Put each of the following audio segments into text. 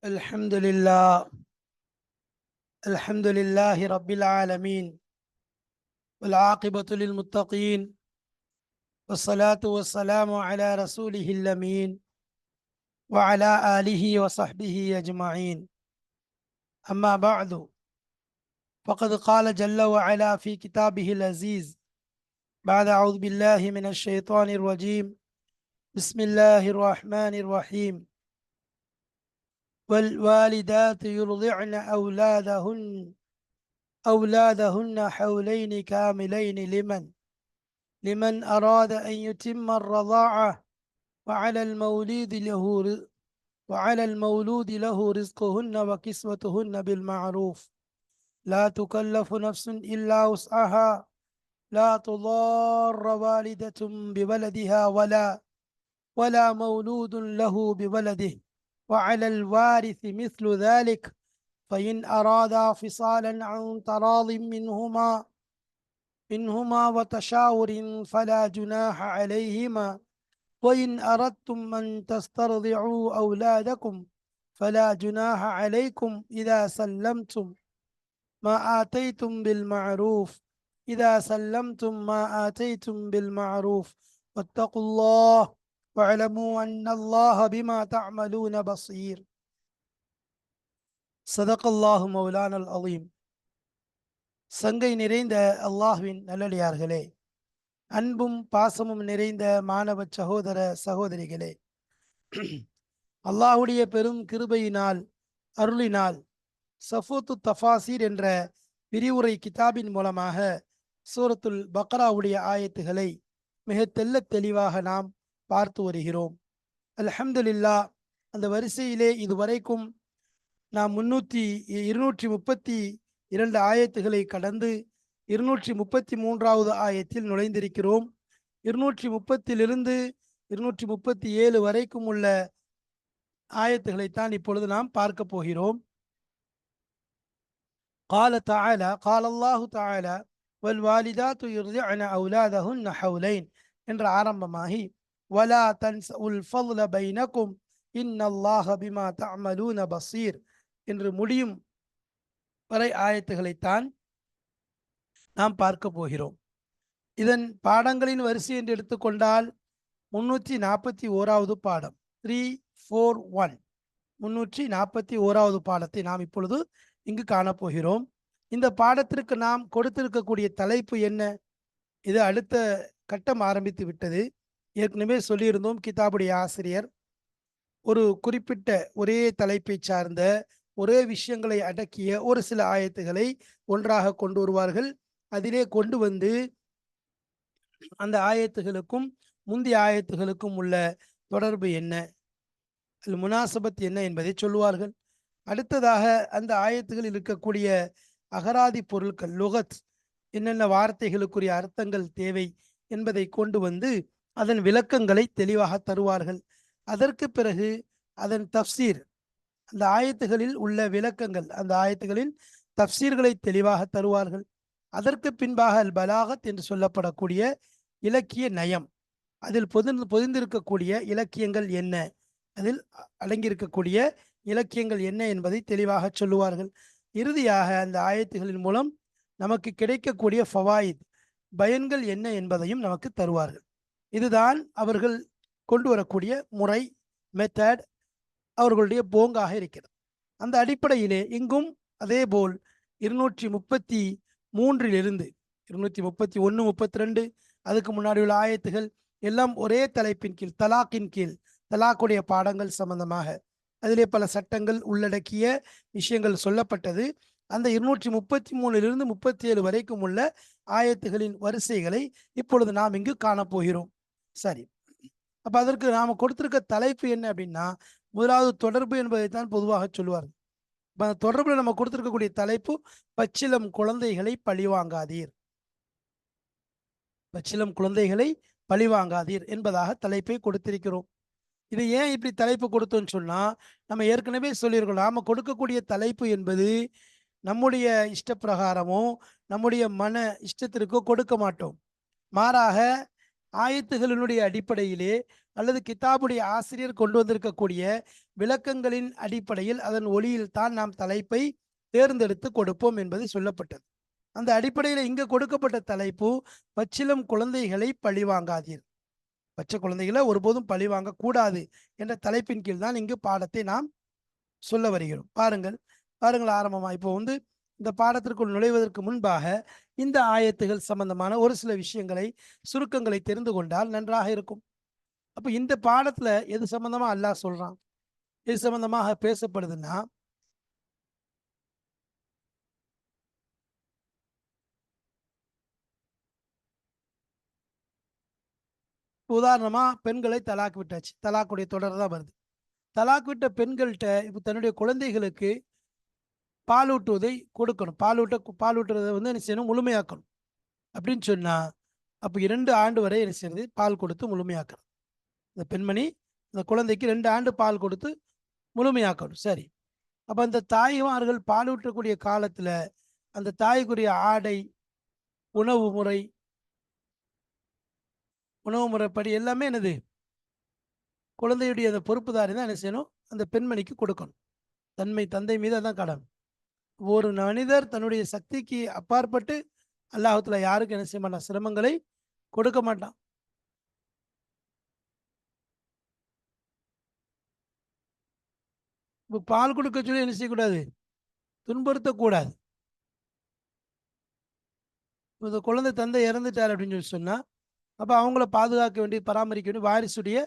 الحمد لله الحمد لله رب العالمين والعاقبة للمتقين والصلاة والسلام على رسوله الأمين وعلى آله وصحبه أجمعين. أما بعد، فقد قال جل وعلا في كتابه العزيز بعد أعوذ بالله من الشيطان الرجيم بسم الله الرحمن الرحيم: والوالدات يرضعن أولادهن حولين كاملين لمن أراد أن يتم الرضاعة وعلى المولود له رزقهن وكسوتهن بالمعروف لا تكلف نفس إلا وسعها لا تضار والدة بولدها ولا مولود له بولده وعلى الوارث مثل ذلك فإن أرادا فصالا عن تراض منهما وتشاور فلا جناح عليهما وإن أردتم أن تسترضعوا أولادكم فلا جناح عليكم إذا سلمتم ما آتيتم بالمعروف واتقوا الله واعلموا أن الله بما تعملون بصير. صدق الله مولانا العظيم. சங்கை நிறைந்த அல்லாஹ்வின் நல்லடியார்களே, அன்பும் பாசமும் நிறைந்த மாணவ சகோதர சகோதரிகளே, அல்லாஹுடைய பெரும் கிருபையினால் அருளினால் சஃபூத்து தஃபாசீர் என்ற விரிவுரை கிதாபின் மூலமாக சூரத்துல் பக்ராவுடைய ஆயத்துகளை மிக தெள்ளத் தெளிவாக நாம் பார்த்து வருகிறோம். அல்ஹம்துலில்லாஹ். அந்த வரிசையிலே இதுவரைக்கும் நாம் 232 ஆயத்துகளை கடந்து 233வது ஆயத்தில் நுழைந்திருக்கிறோம். 230 237 வரைக்கும் உள்ள ஆயத்துகளைத்தான் இப்பொழுது நாம் பார்க்க போகிறோம். قال تعالى قال الله تعالى والوالدات يرضعن أولادهن حولين என்ற ஆரம்பமாகி ولا تنسوا الفضل بينكم إن الله بما تعملون بصير என்று முடியும் வரை ஆயத்துகளைத்தான் நாம் பார்க்க போகிறோம். இதன் பாடங்களின் வரிசை என்று எடுத்துக்கொண்டால் 341வது பாடம் 341 341வது பாடத்தை நாம் இப்பொழுது இங்கு காணப்போகிறோம். இந்த பாடத்திற்கு நாம் கொடுத்திருக்கக்கூடிய தலைப்பு என்ன? இது அடுத்த கட்டம் ஆரம்பித்து விட்டது. ஏற்கனவே சொல்லியிருந்தோம், கிதாபுடைய ஆசிரியர் ஒரு குறிப்பிட்ட ஒரே தலைப்பை சார்ந்த ஒரே விஷயங்களை அடக்கிய ஒரு சில ஆயத்துகளை ஒன்றாக கொண்டு வருவார்கள். அதிலே கொண்டு வந்து அந்த ஆயத்துகளுக்கும் முந்தைய ஆயத்துகளுக்கும் உள்ள தொடர்பு என்ன, முனாசபத் என்ன என்பதை சொல்லுவார்கள். அடுத்ததாக அந்த ஆயத்துகளில் இருக்கக்கூடிய அகராதி பொருட்கள், லுகத், என்னென்ன வார்த்தைகளுக்குரிய அர்த்தங்கள் தேவை என்பதை கொண்டு வந்து அதன் விளக்கங்களை தெளிவாக தருவார்கள். அதற்கு பிறகு அதன் தப்சீர், அந்த ஆயத்துகளில் உள்ள விளக்கங்கள், அந்த ஆயத்துகளில் தப்சீர்களை தெளிவாக தருவார்கள். அதற்கு பின்பாக அல் பலாகத் என்று சொல்லப்படக்கூடிய இலக்கிய நயம், அதில் பொதிந்திருக்கக்கூடிய இலக்கியங்கள் என்ன, அதில் அடங்கியிருக்கக்கூடிய இலக்கியங்கள் என்ன என்பதை தெளிவாக சொல்லுவார்கள். இறுதியாக அந்த ஆயத்துகளின் மூலம் நமக்கு கிடைக்கக்கூடிய ஃபவாயித், பயன்கள் என்ன என்பதையும் நமக்கு தருவார்கள். இதுதான் அவர்கள் கொண்டு வரக்கூடிய முறை, மெத்தட், அவர்களுடைய போங்காக இருக்கிறது. அந்த அடிப்படையிலே இங்கும் அதேபோல் 233 231 32 அதுக்கு முன்னாடி உள்ள ஆயத்துகள் எல்லாம் ஒரே தலைப்பின் கீழ், தலாக்கின் கீழ், தலாக்குடைய பாடங்கள் சம்பந்தமாக அதிலே பல சட்டங்கள் உள்ளடக்கிய விஷயங்கள் சொல்லப்பட்டது. அந்த 233 37 வரைக்கும் உள்ள ஆயத்துகளின் வரிசைகளை இப்பொழுது நாம் இங்கு காணப்போகிறோம். சரி, அப்ப அதற்கு நாம கொடுத்திருக்க தலைப்பு என்ன அப்படின்னா, முதலாவது தொடர்பு என்பதைத்தான் பொதுவாக சொல்லுவார்கள். அந்த தொடர்புல நம்ம கொடுத்திருக்கக்கூடிய தலைப்பு பச்சிலம் குழந்தைகளை பழிவாங்காதீர், பச்சிலம் குழந்தைகளை பழிவாங்காதீர் என்பதாக தலைப்பை கொடுத்திருக்கிறோம். இது ஏன் இப்படி தலைப்பு கொடுத்தோம்னு சொன்னா, நம்ம ஏற்கனவே சொல்லியிருக்கோம், நாம கொடுக்கக்கூடிய தலைப்பு என்பது நம்முடைய இஷ்டப்பிரகாரமோ நம்முடைய மன இஷ்டத்திற்கோ கொடுக்க மாட்டோம். மாறாக ஆயத்துகளினுடைய அடிப்படையிலே அல்லது கிதாபுடைய ஆசிரியர் கொண்டு வந்திருக்கக்கூடிய விளக்கங்களின் அடிப்படையில் அதன் ஒளியில் தான் நாம் தலைப்பை தேர்ந்தெடுத்து கொடுப்போம் என்பது சொல்லப்பட்டது. அந்த அடிப்படையில் இங்கு கொடுக்கப்பட்ட தலைப்பு பச்சிளம் குழந்தைகளை பழிவாங்காதீர். பச்சை குழந்தைகளை ஒருபோதும் பழிவாங்க கூடாது என்ற தலைப்பின் கீழ் தான் இங்கு பாடத்தை நாம் சொல்ல வருகிறோம். பாருங்கள் ஆரம்பமா இப்போ இந்த பாடத்திற்குள் நுழைவதற்கு முன்பாக இந்த ஆயத்துகள் சம்பந்தமான ஒரு சில விஷயங்களை சுருக்கங்களை தெரிந்து கொண்டால் நன்றாக இருக்கும். அப்ப இந்த பாடத்துல எது சம்பந்தமா அல்லாஹ் சொல்றான், எது சம்பந்தமாக பேசப்படுதுன்னா, உதாரணமா பெண்களை தலாக் விட்டாச்சு, தலாக்குடைய தொடர் தான் வருது. தலாக் விட்ட பெண்கள்கிட்ட இப்போ தன்னுடைய குழந்தைகளுக்கு பாலூட்டுவதை கொடுக்கணும். பாலூட்டுறதை என்ன செய்யணும், முழுமையாக்கணும். அப்படின்னு சொன்னா அப்போ 2 ஆண்டு வரை என்ன செய்யறது, பால் கொடுத்து முழுமையாக்கணும். இந்த பெண்மணி இந்த குழந்தைக்கு 2 ஆண்டு பால் கொடுத்து முழுமையாக்கணும். சரி, அப்ப அந்த தாய்மார்கள் பாலூட்டக்கூடிய காலத்துல அந்த தாய்க்குரிய ஆடை, உணவு முறை, உணவு முறைப்படி எல்லாமே என்னது, குழந்தையுடைய அந்த பொறுப்புதாரி தான் என்ன செய்யணும், அந்த பெண்மணிக்கு கொடுக்கணும். தந்தை மீது அதான் கடன். ஒரு மனிதர் தன்னுடைய சக்திக்கு அப்பாற்பட்டு அல்லாஹ்வுத்தாலா யாருக்கும் என்ன செய்ய மாட்டான், சிரமங்களை கொடுக்க மாட்டான். இப்போ பால் கொடுக்க சொல்லி என்ன செய்யக்கூடாது, துன்புறுத்தக்கூடாது. இந்த குழந்தை தந்தை இறந்துட்டார் அப்படின்னு சொல்லி சொன்னா அப்ப அவங்கள பாதுகாக்க வேண்டிய, பராமரிக்க வேண்டிய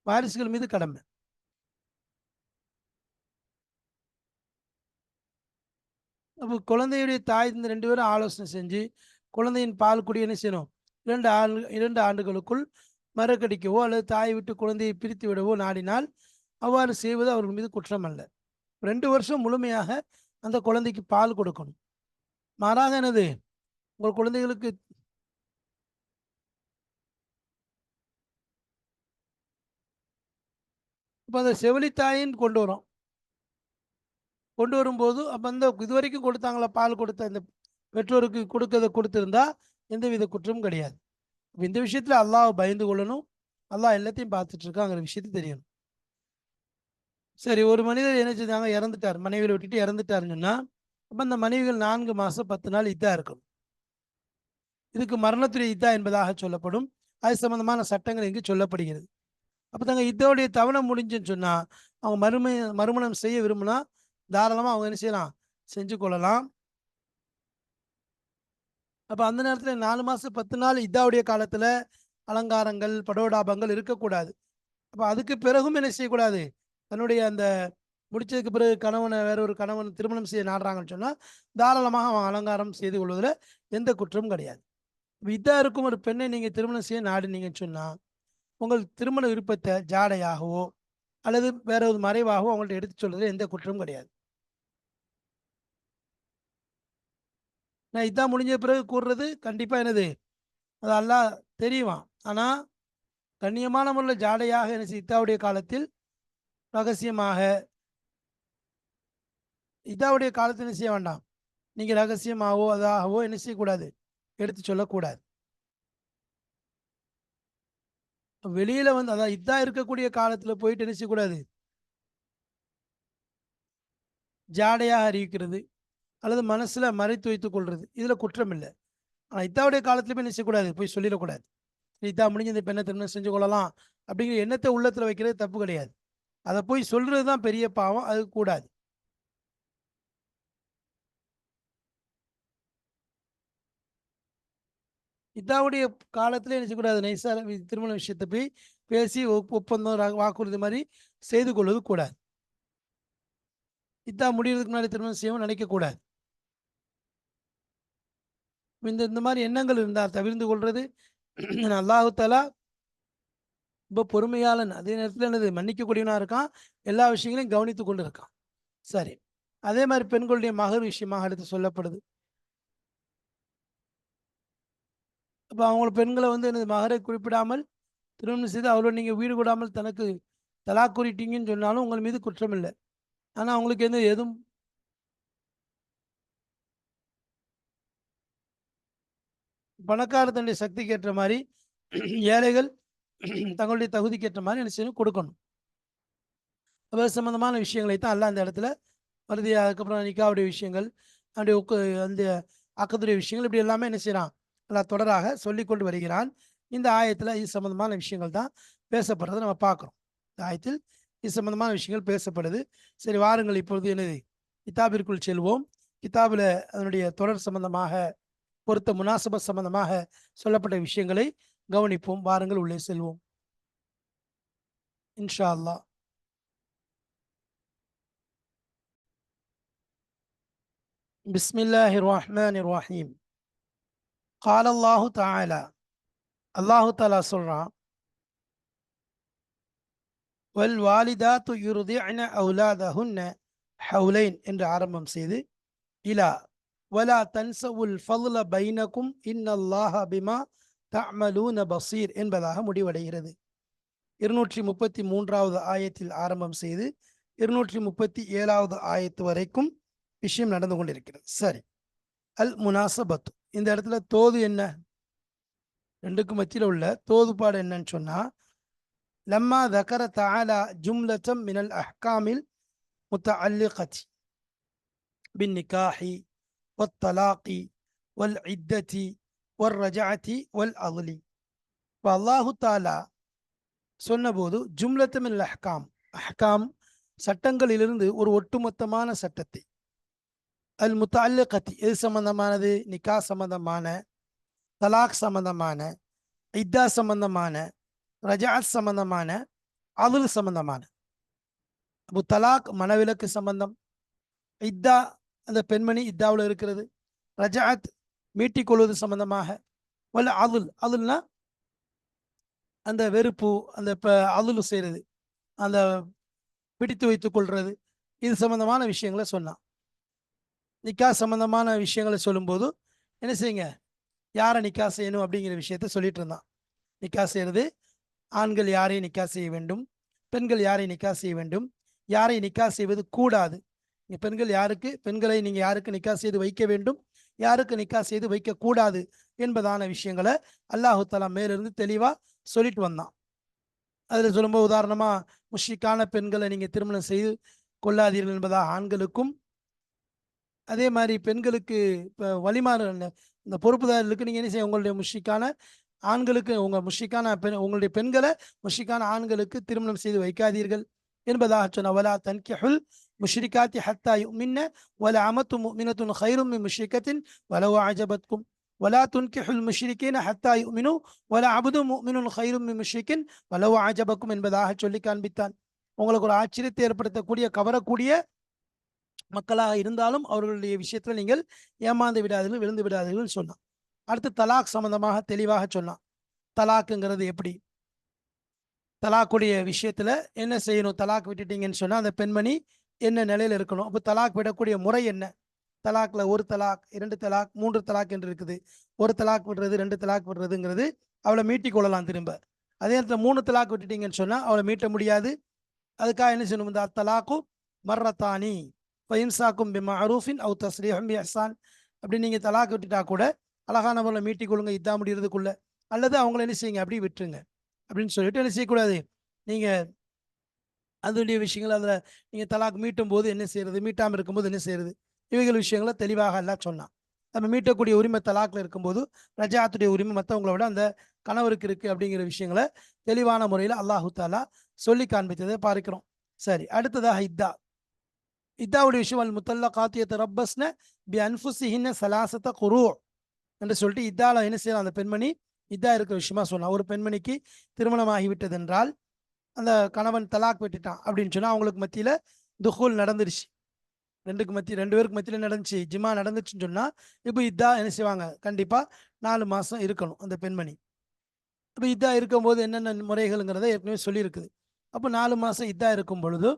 வாரிசுகள் மீது கடமை. அப்போ குழந்தையுடைய தாய் இந்த 2 பேரும் ஆலோசனை செஞ்சு குழந்தையின் பால் குடி என்ன செய்யணும், 2 ஆண்டுகளுக்குள் மறக்கடிக்கவோ அல்லது தாயை விட்டு குழந்தையை பிரித்து விடவோ நாடினால் அவ்வாறு செய்வது அவர்கள் மீது குற்றம் அல்ல. 2 வருஷம் முழுமையாக அந்த குழந்தைக்கு பால் கொடுக்கணும். மாறாக என்னது, உங்கள் குழந்தைகளுக்கு இப்போ அந்த செவிலித்தாயின்னு கொண்டு வரும்போது அப்போ அந்த இதுவரைக்கும் கொடுத்தாங்களா, பால் கொடுத்த இந்த பெற்றோருக்கு கொடுத்திருந்தா எந்தவித குற்றமும் கிடையாது. இந்த விஷயத்துல அல்லாஹ் பயந்து கொள்ளணும். அல்லாஹ் எல்லாத்தையும் பார்த்துட்டு இருக்காங்கிற விஷயத்தை தெரியணும். சரி, ஒரு மனிதர் என்ன செஞ்சாங்க, இறந்துட்டார், மனைவியை விட்டுட்டு இறந்துட்டாருன்னு சொன்னா அப்ப அந்த மனைவிகள் 4 மாசம் 10 நாள் இதா இருக்கும். இதுக்கு மரணத்துடைய இதா என்பதாக சொல்லப்படும். அது சம்பந்தமான சட்டங்கள் இங்கு சொல்லப்படுகிறது. அப்ப தாங்க இதோடைய தவணை முடிஞ்சுன்னு சொன்னா அவங்க மறுமணம் செய்ய விரும்பினா தாராளமா அவங்க என்ன செய்யலாம், செஞ்சு கொள்ளலாம். அப்ப அந்த நேரத்துல 4 மாசம் 10 நாள் இதாவுடைய காலத்துல அலங்காரங்கள், படோடாபங்கள் இருக்கக்கூடாது. அப்ப அதுக்கு பிறகும் என்ன செய்யக்கூடாது, தன்னுடைய அந்த முடிச்சதுக்கு பிறகு வேற ஒரு கணவன் திருமணம் செய்ய நாடுறாங்கன்னு சொன்னா தாராளமாக அவன் அலங்காரம் செய்து கொள்வதில் எந்த குற்றமும் கிடையாது. இதா இருக்கும் ஒரு பெண்ணை நீங்க திருமணம் செய்ய நாடுனீங்கன்னு சொன்னா உங்கள் திருமண விருப்பத்தை ஜாடையாகவோ அல்லது வேற ஒரு மறைவாகவோ அவங்கள்ட்ட எடுத்து சொல்றதுல எந்த குற்றமும் கிடையாது. நான் இதான் முடிஞ்ச பிறகு கூறுறது கண்டிப்பா என்னது, அது அல்லாஹ் தெரியுவான். ஆனா கண்ணியமான முறையில் ஜாடையாக என்ன இத்தாவுடைய காலத்தில் ரகசியமாக, இதாவுடைய காலத்தில் என்ன செய்ய வேண்டாம், நீங்க ரகசியமாகவோ அதாகவோ என்ன செய்யக்கூடாது, எடுத்து சொல்லக்கூடாது. வெளியில அதான் இதா இருக்கக்கூடிய காலத்துல போயிட்டு என்ன செய்யக்கூடாது, ஜாடையாக அறிவிக்கிறது அல்லது மனசுல மறைத்து வைத்துக் கொள்றது, இதுல குற்றம் இல்லை. ஆனா இத்தாவுடைய காலத்திலுமே என்ன செய்யக்கூடாது, போய் சொல்லிடக்கூடாது. இதா முடிஞ்சு இந்த பெண்ணை திருமணம் செஞ்சு கொள்ளலாம் அப்படிங்கிற எண்ணத்தை உள்ளத்துல வைக்கிறது தப்பு கிடையாது. அதை போய் சொல்றது தான் பெரிய பாவம், அது கூடாது. இதாவுடைய காலத்துல என்ன செய்யக்கூடாது, நைசா திருமண விஷயத்தை போய் பேசி ஒப்பந்தம் வாக்குறுதி மாதிரி செய்து கொள்வது கூடாது. இதா முடியறதுக்கு முன்னாடி திருமணம் செய்யவும் நினைக்க கூடாது. இந்த இந்த மாதிரி எண்ணங்கள் இருந்தால் தவிர்த்து கொள்றது. அல்லாஹு தாலா ரொம்ப பொறுமையாளன், அதே நேரத்தில் என்னது மன்னிக்கக்கூடியவனா இருக்கான், எல்லா விஷயங்களையும் கவனித்து கொண்டு இருக்கான். சரி, அதே மாதிரி பெண்களுடைய மகர் விஷயமாக அடுத்து சொல்லப்படுது. அப்போ அவங்க பெண்களை என்னது மகரை குறிப்பிடாமல் திருமணம் செய்து அவரோட நீங்க வீடு கூடாமல் தனக்கு தலாக் கூறிட்டீங்கன்னு சொன்னாலும் உங்கள் மீது குற்றம் இல்லை. ஆனா அவங்களுக்கு எதுவும் பணக்கார தன்னுடைய சக்திக்கு ஏற்ற மாதிரி ஏழைகள் தங்களுடைய தகுதிக்கு ஏற்ற மாதிரி என்ன செய்யணும், கொடுக்கணும். அது சம்பந்தமான விஷயங்களை தான் அல்லாஹ் அந்த இடத்துல வருது. அதுக்கப்புறம் நிக்காவுடைய விஷயங்கள், அப்படி அந்த அக்கத்துடைய விஷயங்கள், இப்படி எல்லாமே என்ன செய்யறான், அல்லாஹ் தொடராக சொல்லிக்கொண்டு வருகிறான். இந்த ஆயத்தில் இது சம்பந்தமான விஷயங்கள் தான் பேசப்படுறதை நம்ம பார்க்குறோம். இந்த ஆயத்தில் இது சம்பந்தமான விஷயங்கள் பேசப்படுது. சரி, வாருங்கள் இப்பொழுது என்னது கிதாபிற்குள் செல்வோம். கிதாபில் அதனுடைய தொடர் சம்பந்தமாக, பொருத்த முனாசபத் சம்பந்தமாக சொல்லப்பட்ட விஷயங்களை கவனிப்போம். வாருங்கள் உள்ளே செல்வோம் இன்ஷா அல்லாஹ். பிஸ்மில்லாஹிர் ரஹ்மானிர் ரஹீம். قال الله تعالى, அல்லாஹு தாலா சொல்றான், வல் வாலிதாத்து யுர்திஅன அவுலாதஹுன்ன ஹவுலைன் என்று ஆரம்பம் செய்து இலா வலா தன்சவுல் ஃபضல பைனக்கும் இன்னல்லாஹ பிமா தஅமலூன பஸீர் என்பதாக முடிவடைகிறது. 233வது ஆயத்தில் ஆரம்பம் செய்து 237வது ஆயத்து வரைக்கும் விஷயம் நடந்து கொண்டிருக்கிறது. சரி, அல் முனாசபத்து, இந்த இடத்துல தோது என்ன, ரெண்டுக்கும் மத்தியில் உள்ள தோதுபாடு என்னன்னு சொன்னா, லம்மா தக்கர தஆலா ஜும்லத்தம் மினல் அஹ்காமில் முத்தஅல்லிகத்தி பின் நிகாஹி வத்தலாகி வல் இத்ததி வல் ரஜஅத்தி வல் அத்லி. இப்போ அல்லாஹு தாலா சொன்னபோது ஜும்லத்தம் மினல் அஹ்காம், அஹ்காம் சட்டங்களிலிருந்து ஒரு ஒட்டுமொத்தமான சட்டத்தை, அல் முத்தஅல்லிகத்தி எது சம்பந்தமானது, நிகா சம்பந்தமான, தலாக் சம்பந்தமான, இத்தா சம்பந்தமான, ரஜாத் சம்பந்தமான, அதுல் சம்பந்தமான. அப்போ தலாக் மனவிலக்கு சம்பந்தம், இத்தா அந்த பெண்மணி இத்தாவில் இருக்கிறது, ரஜாத் மீட்டிக்கொள்வது சம்பந்தமாக, வல்ல அதுல், அதுல்னா அந்த வெறுப்பு, அந்த அதுல் செய்கிறது, அந்த பிடித்து வைத்துக் கொள்றது, இது சம்பந்தமான விஷயங்களை சொன்னான். நிக்கா சம்பந்தமான விஷயங்களை சொல்லும்போது என்ன செய்யுங்க, யாரை நிக்கா செய்யணும் அப்படிங்கிற விஷயத்த சொல்லிட்டு இருந்தான். நிக்கா செய்யறது, ஆண்கள் யாரை நிக்கா செய்ய வேண்டும், பெண்கள் யாரை நிக்கா செய்ய வேண்டும், யாரை நிக்கா செய்வது கூடாது, பெண்கள் யாருக்கு, பெண்களை நீங்கள் யாருக்கு நிக்கா செய்து வைக்க வேண்டும், யாருக்கு நிக்கா செய்து வைக்க கூடாது என்பதான விஷயங்களை அல்லாஹு தஆலா மேலிருந்து தெளிவாக சொல்லிட்டு வந்தான். அதில் சொல்லும்போது உதாரணமாக, முஷ்ரிக்கான பெண்களை நீங்கள் திருமணம் செய்து கொள்ளாதீர்கள் என்பதாக ஆண்களுக்கும், அதே மாதிரி பெண்களுக்கு இப்போ வழிமாறு இந்த பொறுப்புதாரர்களுக்கு நீங்கள் என்ன செய்ய, உங்களுடைய முஷ்ரிக்கான ஆண்களுக்கு, உங்கள் முஷ்ரிக்கான உங்களுடைய பெண்களை முஷ்ரிக்கான ஆண்களுக்கு திருமணம் செய்து வைக்காதீர்கள் என்பதாக சொன்ன. வலா தன்கிஹுல் முஷ்ரிகாத்தி ஹத்தா யுமின்ன வல அமத்து முஃமினத்துன் கைரும் மின் முஷ்ரிகத்தின் வலவ் அஜபத்கும் வலா துன்கிஹுல் முஷ்ரிகீன ஹத்தா யுமினு வல அபது முஃமினுன் கைரும் மின் முஷ்ரிகின் வலவ் அஜபக்கும் என்பதாக சொல்லி காண்பித்தான். உங்களுக்கு ஒரு ஆச்சரியத்தை ஏற்படுத்தக்கூடிய, கவரக்கூடிய மக்களாக இருந்தாலும் அவர்களுடைய விஷயத்தில் நீங்கள் ஏமாந்து விடாதீர்கள், விழுந்து விடாதீர்கள் சொன்னான். அடுத்து தலாக் சம்பந்தமாக தெளிவாக சொன்னான். தலாக்குங்கிறது எப்படி, தலாக்குடைய விஷயத்துல என்ன செய்யணும், தலாக் விட்டுட்டீங்கன்னு சொன்னா அந்த பெண்மணி என்ன நிலையில இருக்கணும், அப்போ தலாக் விடக்கூடிய முறை என்ன, தலாக்ல ஒரு தலாக், இரண்டு தலாக், மூன்று தலாக் என்று இருக்குது. ஒரு தலாக் விடுறது, ரெண்டு தலாக் விடுறதுங்கிறது அவளை மீட்டி கொள்ளலாம் திரும்ப. அதே நேரத்தில் மூணு தலாக் விட்டுட்டீங்கன்னு சொன்னா அவளை மீட்ட முடியாது. அதுக்காக என்ன செய்யணும், இந்த தலாக்கு மர்ரத்தானி இம்சாக்கும் பிமஅரூஃபின் அவு தஸ்ரீஹும் பிஇஹ்சான், அப்படி நீங்கள் தலாக் விட்டுட்டா கூட அழகானவர்களை மீட்டிக் கொள்ளுங்க இதா முடிகிறதுக்குள்ள, அல்லது அவங்கள என்ன செய்யுங்க அப்படி விட்டுருங்க அப்படின்னு சொல்லிட்டு என்ன செய்யக்கூடாது, நீங்கள் அதனுடைய விஷயங்கள் அதில் நீங்கள் தலாக் மீட்டும் போது என்ன செய்யறது, மீட்டாமல் இருக்கும்போது என்ன செய்யறது, இவைகள் விஷயங்களை தெளிவாக எல்லாம் சொன்னான். நம்ம மீட்டக்கூடிய உரிமை தலாக்கில் இருக்கும்போது ரஜாத்துடைய உரிமை மற்றவங்கள விட அந்த கணவருக்கு இருக்குது அப்படிங்கிற விஷயங்களை தெளிவான முறையில் அல்லாஹு தாலா சொல்லி காண்பித்ததை பார்க்கிறோம். சரி, அடுத்ததாக இத்தா. இத்தாவுடைய விஷயம், அல் முத்தல்லகாத்து யதரப்பஸ்ன பி அன்ஃபுஸிஹின்ன ஸலாஸத குரூ என்று சொல்லிட்டு இத்தால என்ன செய்யலாம், அந்த பெண்மணி இதா இருக்கிற விஷயமா சொன்னா. ஒரு பெண்மணிக்கு திருமணம் ஆகிவிட்டது என்றால், அந்த கணவன் தலாக் விட்டுட்டான் அப்படின்னு சொன்னா அவங்களுக்கு மத்தியில துஹூல் நடந்துருச்சு, ரெண்டு பேருக்கு மத்தியில நடந்துச்சு, ஜிமா நடந்துச்சுன்னு சொன்னா இப்போ இதா என்ன செய்வாங்க, கண்டிப்பா 4 மாசம் இருக்கணும் அந்த பெண்மணி. இப்போ இதா இருக்கும்போது என்னென்ன முறைகள்ங்கிறத ஏற்கனவே சொல்லியிருக்குது. அப்போ 4 மாசம் இதா இருக்கும் பொழுது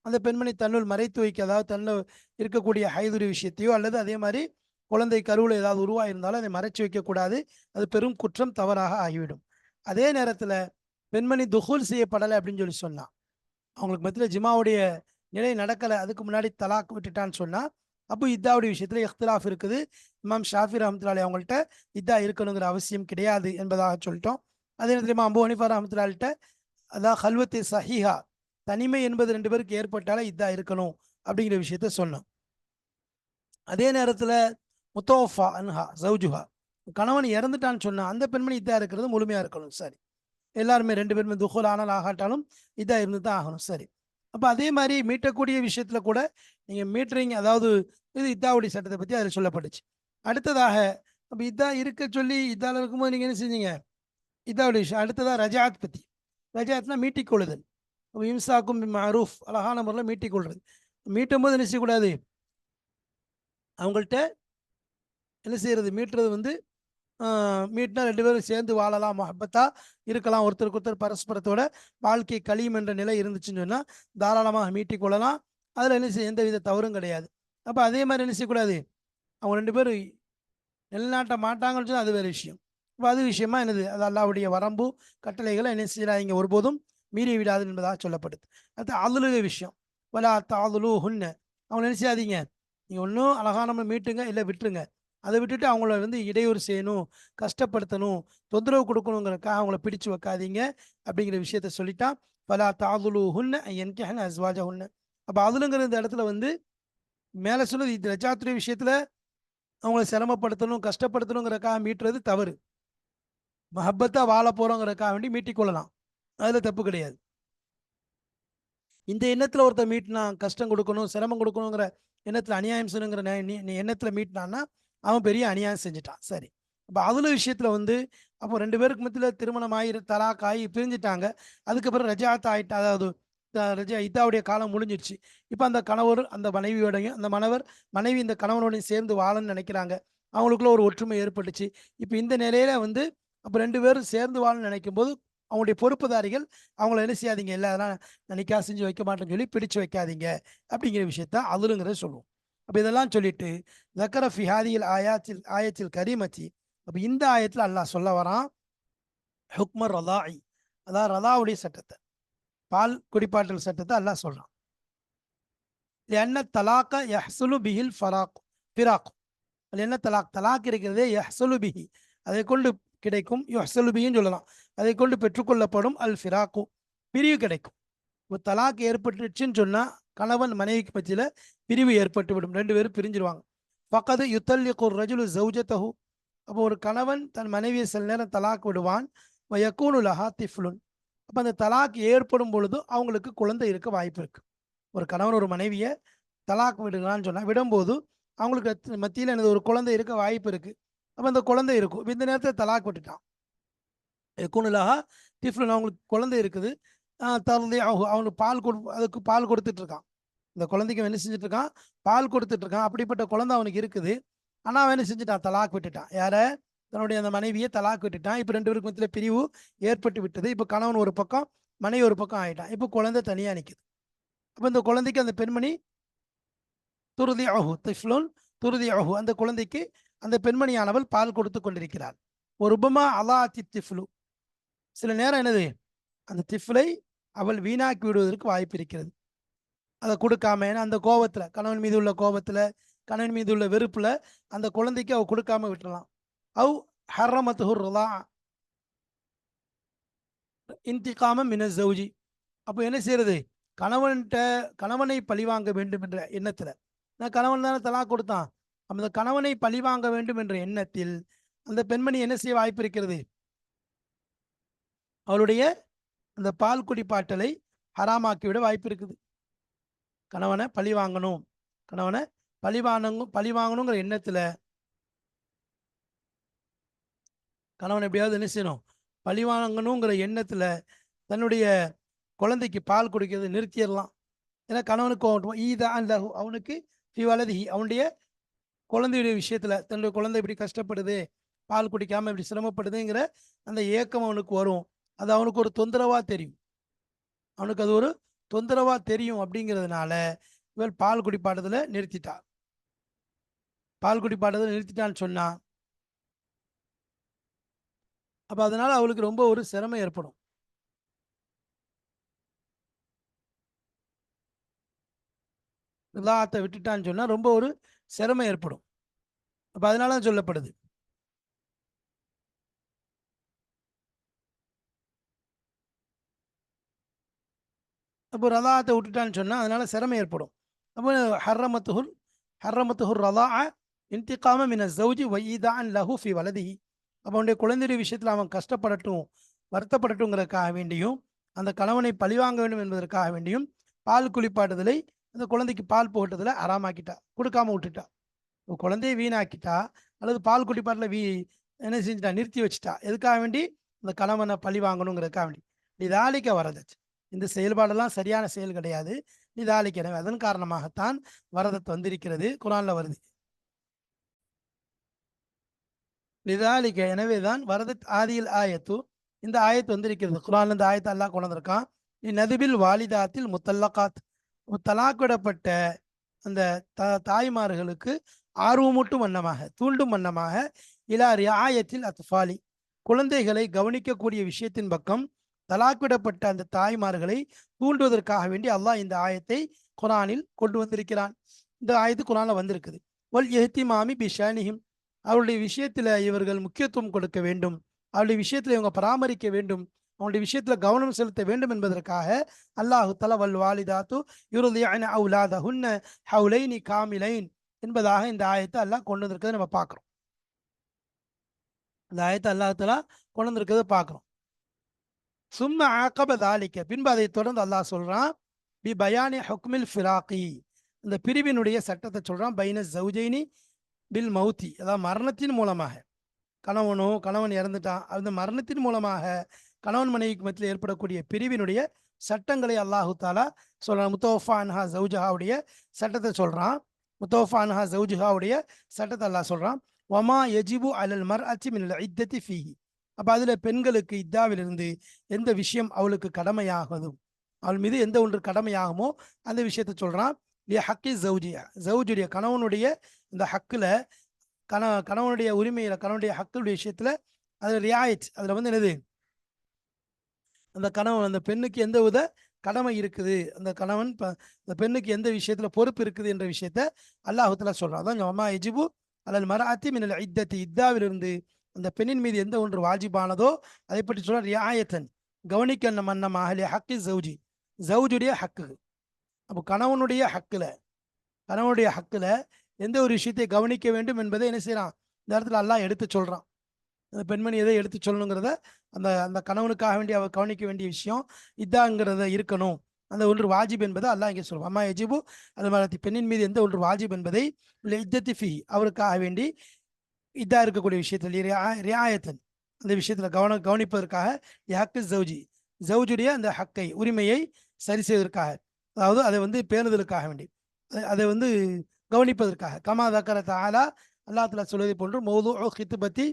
அந்த பெண்மணி தன்னுள் மறைத்து வைக்க, அதாவது தன்னுள் இருக்கக்கூடிய ஹைதுரி விஷயத்தையோ அல்லது அதே மாதிரி குழந்தை கருவில் ஏதாவது உருவாயிருந்தாலும் அதை மறைச்சு வைக்கக்கூடாது. அது பெரும் குற்றம், தவறாக ஆகிவிடும். அதே நேரத்தில் பெண்மணி துஹூல் செய்யப்படலை அப்படின்னு சொல்லி சொன்னான், அவங்களுக்கு மத்தியில் ஜிமாவுடைய நிலை நடக்கலை, அதுக்கு முன்னாடி தலாக் விட்டுட்டான்னு சொன்னால், அப்போ இத்தாவுடைய விஷயத்தில் இஃப்திலாஃப் இருக்குது. இமாம் ஷாஃபி ரஹ்மத்துல்லாஹி அவங்கள்ட்ட இதா இருக்கணுங்கிற அவசியம் கிடையாது என்பதாக சொல்லிட்டோம். அதே நேரத்தில் அபூ ஹனீஃபா ரஹ்மத்துல்லாஹிட்ட அதான் ஹல்வத்து சஹீஹா, தனிமை என்பது 2 பேருக்கு ஏற்பட்டாலே இதா இருக்கணும் அப்படிங்கிற விஷயத்த சொன்னோம். அதே நேரத்தில் முத்தோஃபா அன்ஹா ஜவுஜுஹா, கணவன் இறந்துட்டான்னு சொன்னா அந்த பெண்மணி இதா இருக்கிறது முழுமையா இருக்கணும். சரி, எல்லாருமே 2 பேருமே துஹூல் ஆனால் ஆகாட்டாலும் இதா இருந்து தான் ஆகணும். சரி, அப்போ அதே மாதிரி மீட்டக்கூடிய விஷயத்துல கூட நீங்க மீட்டுறீங்க, அதாவது இது இத்தாவுடைய சட்டத்தை பத்தி அதில் சொல்லப்பட்டுச்சு. அடுத்ததாக அப்போ இதா இருக்க சொல்லி இதால இருக்கும்போது நீங்க என்ன செஞ்சீங்க, இதாவுடைய விஷயம். அடுத்ததா ரஜாத் பத்தி. ரஜாத்னா மீட்டிக் கொள்ளுதல். இம்சாக்கும் மஅரூஃப், அழகான முறையில் மீட்டிக் கொள்றது. மீட்டும் போது என்ன செய்யக்கூடாது, அவங்கள்ட்ட என்ன செய்யறது, மீட்டுறது வந்து மீட்னா 2 பேரும் சேர்ந்து வாழலாம், மஹப்பத்தா இருக்கலாம், ஒருத்தருக்கு ஒருத்தர் பரஸ்பரத்தோட வாழ்க்கை கழியும் என்ற நிலை இருந்துச்சுன்னு சொன்னா தாராளமாக மீட்டிக் கொள்ளலாம். அதில் என்ன செய்ய எந்த வித தவறும் கிடையாது. அப்போ அதே மாதிரி என்ன செய்யக்கூடாது, அவங்க 2 பேரும் நிலைநாட்ட மாட்டாங்கன்னு சொன்னா அது வேறு விஷயம். அப்போ அது விஷயமா என்னது, அது அல்லாஹ்வுடைய வரம்பு கட்டளைகளை என்ன செய்யறாங்க, ஒருபோதும் மீறி விடாது என்பதாக சொல்லப்படுது. அடுத்து அதுலுக விஷயம், வலா தாதுலு ஹுன்ன, அவங்க என்ன செய்யாதீங்க, நீங்கள் ஒன்றும் அழகான மீட்டுங்க, இல்லை விட்டுருங்க. அதை விட்டுட்டு அவங்கள வந்து இடையூறு செய்யணும், கஷ்டப்படுத்தணும், தொந்தரவு கொடுக்கணுங்கிறதுக்காக அவங்கள பிடிச்சு வைக்காதீங்க அப்படிங்கிற விஷயத்த சொல்லிட்டான். வலா தாதுலு ஹுன்ன என்கஹன் அஸ்வாஜ ஹுன்ன. அப்போ அதுலுங்கிற இந்த இடத்துல வந்து மேலே சொன்னது இது ரஜாத்துடைய விஷயத்துல அவங்கள சிரமப்படுத்தணும், கஷ்டப்படுத்தணுங்கிறதுக்காக மீட்டுறது தவறு. மஹப்பத்தா வாழ போறோங்கிறதுக்காக வேண்டி மீட்டிக் கொள்ளலாம், அதுல தப்பு கிடையாது. இந்த எண்ணத்துல ஒருத்தர் மீட்டினா கஷ்டம் கொடுக்கணும், சிரமம் கொடுக்கணுங்கிற எண்ணத்துல அநியாயம் செய்யணுங்கிற எண்ணத்துல மீட்டினான்னா அவன் பெரிய அநியாயம் செஞ்சுட்டான். சரி, அப்போ அதுல விஷயத்துல வந்து அப்போ 2 பேருக்கு மத்தியில் திருமணம் ஆகி தலாக் ஆகி பிரிஞ்சுட்டாங்க. அதுக்கப்புறம் ரஜாத் ஆயிட்டா, அதாவது ரஜா இதாவுடைய காலம் முடிஞ்சிடுச்சு. இப்போ அந்த கணவர் அந்த மனைவியோடையும், அந்த மனைவி இந்த கணவனோடையும் சேர்ந்து வாழணும்னு நினைக்கிறாங்க. அவங்களுக்குள்ள ஒரு ஒற்றுமை ஏற்பட்டுச்சு. இப்போ இந்த நிலையில வந்து அப்போ 2 பேரும் சேர்ந்து வாழணும்னு நினைக்கும் போது அவங்களுடைய பொறுப்புதாரிகள் அவங்கள என்ன செய்யாதீங்க, இல்லை அதெல்லாம் நான் நிக்கா செஞ்சு வைக்க மாட்டேன்னு சொல்லி பிடிச்சு வைக்காதீங்க அப்படிங்கிற விஷயத்த அதுலுங்கிறத சொல்லுவோம். அப்போ இதெல்லாம் சொல்லிட்டு ஜக்கர ஃபிஹாதியில் ஆயத்தில் கரீமத்தி, அப்போ இந்த ஆயத்தில் அல்லாஹ் சொல்ல வரான் ஹுக்மர் ரலாஇ, அதாவது ரலாவுடைய சட்டத்தை, பால் குடிப்பாட்டல் சட்டத்தை அல்லாஹ் சொல்றான். என்ன தலாக்க யஹ்சுலு பிஹில் ஃபிராக், அது என்ன தலாக், தலாக் இருக்கிறதே யஹ்சுலு பிஹி, அதை கொண்டு கிடைக்கும், யஹ்சுலு பிஹின்னு சொல்லலாம், அதை கொண்டு பெற்றுக்கொள்ளப்படும் அல் ஃபிராக்கு, பிரிவு கிடைக்கும். ஒரு தலாக் ஏற்பட்டுச்சுன்னு சொன்னா கணவன் மனைவிக்கு மத்தியில் பிரிவு ஏற்பட்டு விடும், 2 பேரும் பிரிஞ்சிருவாங்க. ஃபக்கது யுத்தல்லிகு ரஜுலு ஜௌஜதஹு, அப்போ ஒரு கணவன் தன் மனைவியை சில நேரம் தலாக் விடுவான். வயக்கூனு லஹா திஃப்லுன், அப்போ அந்த தலாக் ஏற்படும் பொழுது அவங்களுக்கு குழந்தை இருக்க வாய்ப்பு இருக்கு. ஒரு கணவன் ஒரு மனைவியை தலாக் விடுகிறான்னு சொன்னா விடும்போது அவங்களுக்கு மத்தியில் எனது ஒரு குழந்தை இருக்க வாய்ப்பு இருக்கு. அப்போ அந்த குழந்தை இருக்கும். இந்த நேரத்தில் தலாக் விட்டுட்டான், எக்குனுலஹா திஃப்லுன், அவங்களுக்கு குழந்தை இருக்குது. தருந்தி அவனுக்கு அதுக்கு பால் கொடுத்துட்டு இருக்கான். இந்த குழந்தைக்கு என்ன செஞ்சுட்டு இருக்கான், பால் கொடுத்துட்டு இருக்கான். அப்படிப்பட்ட குழந்தை அவனுக்கு இருக்குது. ஆனால் அவன் என்ன செஞ்சுட்டான், தலாக் விட்டுட்டான். யார, தன்னுடைய அந்த மனைவியை தலாக் விட்டுட்டான். இப்போ 2 பேருக்கு மத்தியில் பிரிவு ஏற்பட்டு விட்டது. இப்போ கணவன் ஒரு பக்கம், மனைவி ஒரு பக்கம் ஆயிட்டான். இப்போ குழந்தை தனியாக நிற்குது. அப்போ இந்த குழந்தைக்கு அந்த பெண்மணி துருதி அஹு திஃப்லுன் துருதி அஹு, அந்த குழந்தைக்கு அந்த பெண்மணியானவள் பால் கொடுத்து கொண்டிருக்கிறாள். ஒரு உபமா அலா திஃப்லு, சில நேரம் என்னது, அந்த திஃப்லை அவள் வீணாக்கி விடுவதற்கு வாய்ப்பு இருக்கிறது. அதை கொடுக்காம, ஏன்னா அந்த கோபத்துல, கணவன் மீது உள்ள கோபத்துல, கணவன் மீது உள்ள வெறுப்புல அந்த குழந்தைக்கு அவ கொடுக்காம விட்டுறலாம். அவ் ஹர்ரமத்துஹு ருலா இன்திகாம மின ஜௌஜி, அப்போ என்ன செய்யறது, கணவனை பழிவாங்க வேண்டும் என்ற எண்ணத்துல, நான் கணவன் தானே தலாக் கொடுத்தான், அந்த கணவனை பழிவாங்க வேண்டும் என்ற எண்ணத்தில் அந்த பெண்மணி என்ன செய்ய வாய்ப்பு இருக்கிறது, அவளுடைய அந்த பால் குடிப்பாட்டலை ஹராமாக்கிவிட வாய்ப்பு இருக்குது. கணவனை பழி வாங்கணும், கணவனை பழி வாங்கணுங்கிற எண்ணத்துல கணவன் எப்படியாவது என்ன செய்யணும், பழி வாங்கணுங்கிற எண்ணத்துல தன்னுடைய குழந்தைக்கு பால் குடிக்கிறது நிறுத்திடலாம். ஏன்னா கணவனுக்கு ஈதா அந்த அவனுக்கு வலதி, அவனுடைய குழந்தையுடைய விஷயத்துல தன்னுடைய குழந்தை இப்படி கஷ்டப்படுது, பால் குடிக்காம இப்படி சிரமப்படுதுங்கிற அந்த ஏக்கம் அவனுக்கு வரும். அது அவனுக்கு ஒரு தொந்தரவா தெரியும், அவனுக்கு அது ஒரு தொந்தரவா தெரியும். அப்படிங்கிறதுனால இவள் பால் குடிப்பாட்டத்தில் நிறுத்திட்டா. பால் குடிப்பாட்டத்தில் நிறுத்திட்டான்னு சொன்னா அப்ப அதனால அவளுக்கு ரொம்ப ஒரு சிரமம் ஏற்படும். விவாகத்தை விட்டுட்டான்னு சொன்னா ரொம்ப ஒரு சிரமம் ஏற்படும். அப்ப அதனால சொல்லப்படுது. அப்போ ரதாத்தை விட்டுட்டான்னு சொன்னா அதனால சிரமம் ஏற்படும். அப்போ ஹர்ரமத்துஹுல் ஹர்ரமத்துஹுர் ரதா இன்திகாம மின ஜௌஜி வயீதான் லஹு ஃபி வலதிஹி. அப்போ அவனுடைய குழந்தையுடைய விஷயத்தில் அவன் கஷ்டப்படட்டும், வருத்தப்படட்டுங்கிறதுக்காக வேண்டியும், அந்த கணவனை பழிவாங்க வேண்டும் என்பதற்காக வேண்டியும் பால் குளிப்பாட்டுதலை, அந்த குழந்தைக்கு பால் போட்டதில் அறாமாக்கிட்டா, கொடுக்காம விட்டுட்டா. குழந்தையை வீணாக்கிட்டா அல்லது பால் குடிப்பாட்டில் என்ன செஞ்சுட்டா, நிறுத்தி வச்சுட்டா. எதுக்காக வேண்டி? இந்த கணவனை பழி வாங்கணுங்கிறதுக்காக வேண்டி. நிதாலிக்க வரதத், இந்த செயல்பாடெல்லாம் சரியான செயல் கிடையாது. நிதாலிக்க, எனவே அதன் காரணமாகத்தான் வரதத் வந்திருக்கிறது, குரான்ல வருது. நிதாலிக்க, எனவேதான் வரதத் ஆதியில் ஆயத்து, இந்த ஆயத்து வந்திருக்கிறது குரான்ல. இந்த ஆயத்தை அல்லாஹ் கொண்டு வந்திருக்கான். நதுபில் வாலிதாத்தில் முத்தல்லகாத், தலாக்கிடப்பட்ட அந்த தாய்மார்களுக்கு ஆர்வமூட்டும் வண்ணமாக, தூண்டும் வண்ணமாக, இலா ரியாயத்தில் அத்ஃபாலி, குழந்தைகளை கவனிக்கக்கூடிய விஷயத்தின் பக்கம் தலாக்கிடப்பட்ட அந்த தாய்மார்களை தூண்டுவதற்காக வேண்டி அல்லாஹ் இந்த ஆயத்தை குரானில் கொண்டு வந்திருக்கிறான். இந்த ஆயத்து குரான்ல வந்திருக்குது. ஒல் எஹ்திமாமி பிஷானிஹிம், அவருடைய விஷயத்துல இவர்கள் முக்கியத்துவம் கொடுக்க வேண்டும், அவருடைய விஷயத்துல இவங்க பராமரிக்க வேண்டும், அவனுடைய விஷயத்துல கவனம் செலுத்த வேண்டும் என்பதற்காக அல்லாஹு தஆலா வல் வாலிதாத்து யுர்திஅன அவுலாதஹுன்ன ஹவுலைனி காமிலைன் என்பதாக இந்த ஆயத்தை அல்லாஹ் கொண்டு வந்திருக்கிறத நம்ம பார்க்கிறோம். இந்த ஆயத்தை அல்லாஹ் தஆலா கொண்டு வந்திருக்கிறத பார்க்கிறோம். சும்ம ஆகப தாலிக்க, பின்பு அதை தொடர்ந்து அல்லாஹ் சொல்றான், பி பயானி ஹுக்மில் ஃபிராகி, இந்த பிரிவினுடைய சட்டத்தை சொல்றான். பைன ஜௌஜைனி பில் மௌத்தி, அதாவது மரணத்தின் மூலமாக, கணவன் இறந்துட்டான், அந்த மரணத்தின் மூலமாக கணவன் மனைவிக்கு மத்தியில் ஏற்படக்கூடிய பிரிவினுடைய சட்டங்களை அல்லாஹு தாலா சொல்றான். முத்தோஃபா அன்ஹா ஜவுஜஹாவுடைய சட்டத்தை சொல்றான். முத்தோஃபா அன்ஹா ஜவுஜஹாவுடைய சட்டத்தை அல்லாஹ் சொல்றான். வமா யஜிபு அலல் மர்அத்தி மினல் இத்தத்தி ஃபீஹி, அப்போ அதில் பெண்களுக்கு இத்தாவிலிருந்து எந்த விஷயம் அவளுக்கு கடமையாகுதோ, அவள் மீது எந்த ஒன்று கடமையாகுமோ அந்த விஷயத்த சொல்றான். ஹக்கி ஜவுஜியா, ஜவுஜுடைய கணவனுடைய இந்த ஹக்கில், கணவனுடைய உரிமையில, கணவனுடைய ஹக்குடைய விஷயத்துல அதில் ரியாயத், அதில் வந்து என்னது, அந்த கணவன் அந்த பெண்ணுக்கு எந்த வித கடமை இருக்குது, அந்த கணவன் அந்த பெண்ணுக்கு எந்த விஷயத்துல பொறுப்பு இருக்குது என்ற விஷயத்த அல்லாஹ் தஆலா சொல்றான். அதான் வமா யஜிபு அலல் மர்அத்தி மினல் இத்தத்தி, இத்தாவிலிருந்து அந்த பெண்ணின் மீது எந்த ஒன்று வாஜிபானதோ அதை பற்றி சொல்ற. ரியாயத்தன், கவனிக்க மன்னமாக, அஹ்லி ஹக்கி ஜவுஜி, ஜவுஜுடைய ஹக்கு. அப்போ கணவனுடைய ஹக்குல எந்த ஒரு விஷயத்தை கவனிக்க வேண்டும் என்பதை என்ன செய்யறான், இந்த இடத்துல அல்லாஹ் எடுத்து சொல்றான். அந்த பெண்மணி எதை எடுத்து சொல்லணுங்கிறத, அந்த அந்த கணவனுக்காக வேண்டி அவர் கவனிக்க வேண்டிய விஷயம் இதாங்கிறத இருக்கணும், அந்த ஒன்று வாஜிப் என்பதை அல்லாஹ் இங்கே சொல்லுவான். அம்மா எஜிபு அது மாதிரி பெண்ணின் மீது எந்த ஒன்று வாஜிப் என்பதை இத்தத்தி ஃபி, அவருக்காக வேண்டி இதா இருக்கக்கூடிய விஷயத்தில் ரியாயத்தன், அந்த விஷயத்தில் கவனிப்பதற்காக, ஹக்கு ஜவுஜி, ஜவுஜுடைய அந்த ஹக்கை, உரிமையை சரி செய்வதற்காக, அதாவது அதை வந்து பேணுதலுக்காக வேண்டி, அதை வந்து கவனிப்பதற்காக. கமா தக்கர தஆலா, அல்லாஹ் தஆலா சொல்வதை போன்று, மௌதுஉ ஹித்பத்தி,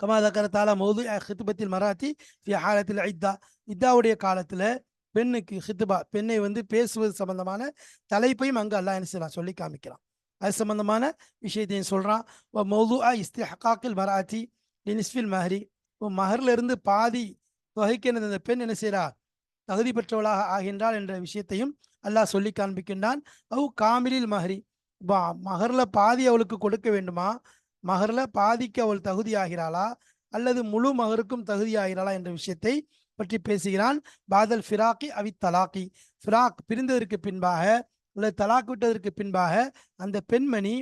கமா தக்கர தஆலா மௌதுஉ ஹித்பத்தில் மராத்தி ஃபி ஹாலத்தில் இத்தா, இத்தாவுடைய காலத்தில் பெண்ணுக்கு ஹித்பா, பெண்ணை வந்து பேசுவது சம்பந்தமான தலைப்பையும் அங்கு அல்லாஹ் என்ன செய்யலாம், சொல்லி காமிக்கிறான். அது சம்பந்தமான விஷயத்தையும் சொல்றான். மௌதுஆ இஸ்திஹ்காக்கில் மராத்தி லினிஸ்ஃபில் மஹரி, மஹர்ல இருந்து பாதி தொகைக்கு அந்த பெண் என்ன செய்யறா, தகுதி பெற்றவளாக ஆகின்றாள் என்ற விஷயத்தையும் அல்லாஹ் சொல்லி காண்பிக்கின்றான். அவ் காமிலில் மஹரி, மஹர்ல பாதி அவளுக்கு கொடுக்க வேண்டுமா, மஹர்ல பாதிக்கு அவள் தகுதி ஆகிறாளா அல்லது முழு மகருக்கும் தகுதி ஆகிறாளா என்ற விஷயத்தை பற்றி பேசுகிறான். பாதல் ஃபிராக்கி அவி தலாக்கி, ஃபிராக் பிரிந்ததற்கு பின்பாக அல்லது தலாக் விட்டதற்கு பின்பாக அந்த பெண்மணி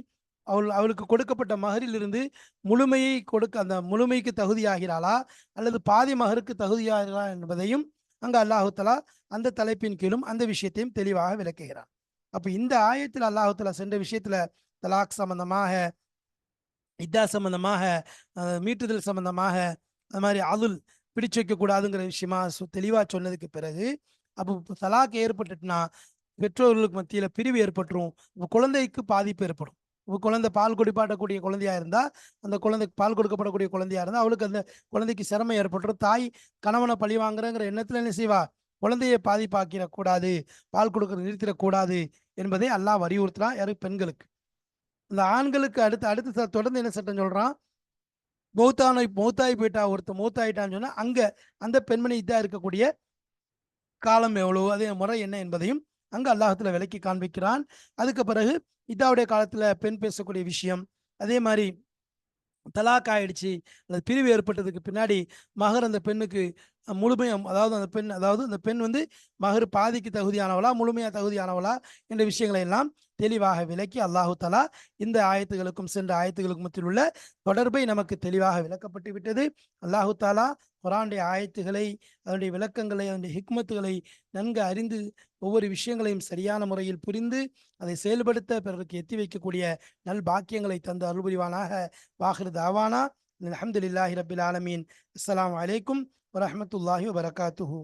அவளுக்கு கொடுக்கப்பட்ட மகரில் இருந்து முழுமையை கொடுக்க, அந்த முழுமைக்கு தகுதியாகிறாளா அல்லது பாதி மகருக்கு தகுதியாகிறா என்பதையும் அங்கு அல்லாஹு தஆலா அந்த தலைப்பின் கீழும் அந்த விஷயத்தையும் தெளிவாக விளக்குகிறான். அப்ப இந்த ஆயத்தில் அல்லாஹு தஆலா சென்ற விஷயத்துல தலாக் சம்பந்தமாக, இதா சம்பந்தமாக, மீட்டுதல் சம்பந்தமாக, அது மாதிரி அதுல் பிடிச்சு வைக்க கூடாதுங்கிற விஷயமா தெளிவா சொன்னதுக்கு பிறகு, அப்போ தலாக் ஏற்பட்டுட்டுனா பெற்றோர்களுக்கு மத்தியில பிரிவு ஏற்பட்டுரும், குழந்தைக்கு பாதிப்பு ஏற்படும். குழந்தை பால் குடிப்பாட்டக்கூடிய குழந்தையா இருந்தா, அந்த குழந்தைக்கு பால் கொடுக்கப்படக்கூடிய குழந்தையா இருந்தா அவளுக்கு அந்த குழந்தைக்கு சிரமம் ஏற்பட்டுரும். தாய் கணவனை பழி வாங்குறங்கிற எண்ணத்துல என்ன செய்வா, குழந்தையை பாதிப்பாக்கிடக்கூடாது, பால் கொடுக்கறது நிறுத்திடக்கூடாது என்பதை அல்லாஹ் வலியுறுத்துறான். யாரு, பெண்களுக்கு. இந்த ஆண்களுக்கு அடுத்து தொடர்ந்து என்ன சட்டம் சொல்றான், மௌத்தாய் போயிட்டா, ஒருத்தர் மௌத்தாயிட்டான்னு சொன்னா அங்க அந்த பெண்மணி இதா இருக்கக்கூடிய காலம் எவ்வளவு, அதே முறை என்ன என்பதையும் அங்கு அல்லாஹத்துல விளக்கி காண்பிக்கிறான். அதுக்கு பிறகு இதாவுடைய காலத்துல பெண் பேசக்கூடிய விஷயம், அதே மாதிரி தலாக் ஆயிடுச்சு அல்லது பிரிவு ஏற்பட்டதுக்கு பின்னாடி மகர் அந்த பெண்ணுக்கு முழுமையா அதாவது அந்த பெண் வந்து மகர் பாதிக்கு தகுதியானவளா, முழுமையா தகுதியானவளா என்ற விஷயங்களை எல்லாம் தெளிவாக விளக்கி அல்லாஹு தஆலா இந்த ஆயத்துகளுக்கும் சென்ற ஆயத்துகளுக்கும் மத்தியில் உள்ள தொடர்பை நமக்கு தெளிவாக விளக்கப்பட்டு விட்டது. அல்லாஹு தஆலா குர்ஆனுடைய ஆயத்துகளை, அதனுடைய விளக்கங்களை, அதனுடைய ஹிக்மத்துகளை நன்கு அறிந்து ஒவ்வொரு விஷயங்களையும் சரியான முறையில் புரிந்து அதை செயல்படுத்த பிறருக்கு எத்தி வைக்கக்கூடிய நல் பாக்கியங்களை தந்து அருள் புரிவானாக. வாஹிரு தாவானா அல்ஹம்துலில்லாஹி ரப்பில் ஆலமீன். அஸ்ஸலாமு அலைக்கும் வரஹ்மத்துல்லாஹி வபரகாத்துஹு.